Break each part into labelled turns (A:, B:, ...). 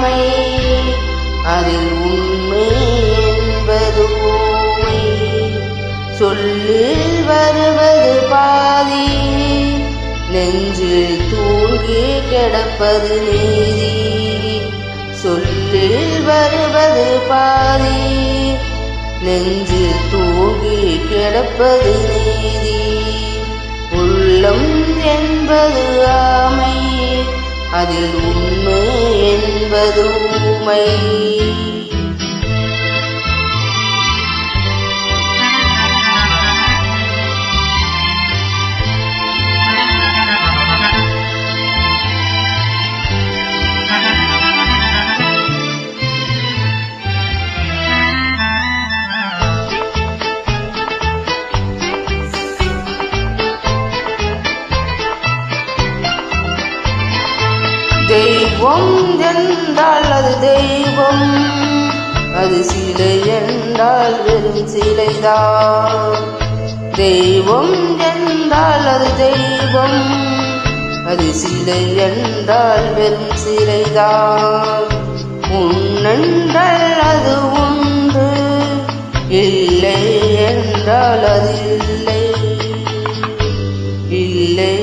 A: ஆமை, அதில் உண்மை என்பது ஊமை. சொல்லில் வருவது பாதி, நெஞ்சில் தூங்கி கிடப்பது நீதி. சொல்லில் வருவது பாதி, நெஞ்சில் தூங்கி கிடப்பது நீதி. உள்ளம் என்பது ஆமை, அதில் உண்மை என்பது ஊமை. தெய்வம் என்றால் அது தெய்வம், அது சிலை என்றால் வெறும் சிலைதான். தெய்வம் என்றால் அது தெய்வம், அது சிலை என்றால் வெறும் சிலைதான். உன்னென்றால் அது உண்டு, இல்லை என்றால் அது இல்லை, இல்லை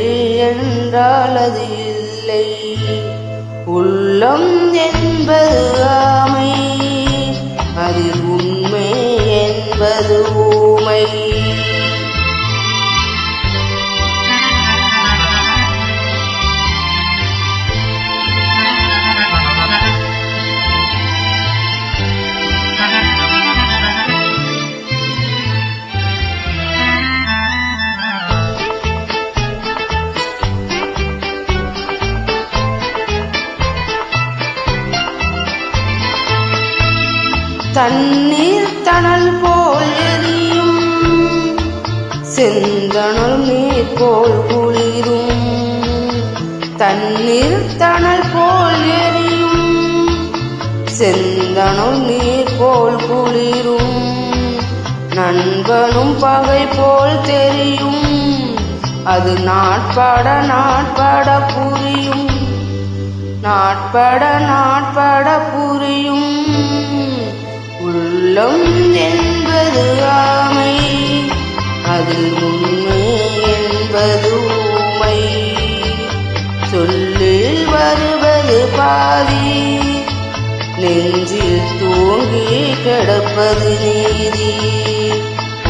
A: என்றால் அது இல்லை. உள்ளம் என்பது ஆமை, அதில் உண்மை என்பது ஊமை. தண்ணீர் தணல் போல் எரியும், செந்தணல் நீர் போல் குளிரும். தண்ணீர் தணல் போல் எரியும், செந்தணல் நீர் போல் குளிரும். நண்பனும் பகை போல் தெரியும், அது நாட்பட நாட்பட புரியும், நாட்பட நாட்பட புரியும். உள்ளம் என்பது ஆமை, அதில் உண்மை என்பது ஊமை. சொல்லில் வருவது பாதி, நெஞ்சில் தூங்கி கிடப்பது நீதி.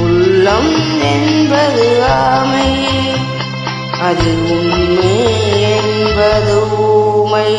A: உள்ளம் என்பது ஆமை, அதில் உண்மை என்பது ஊமை.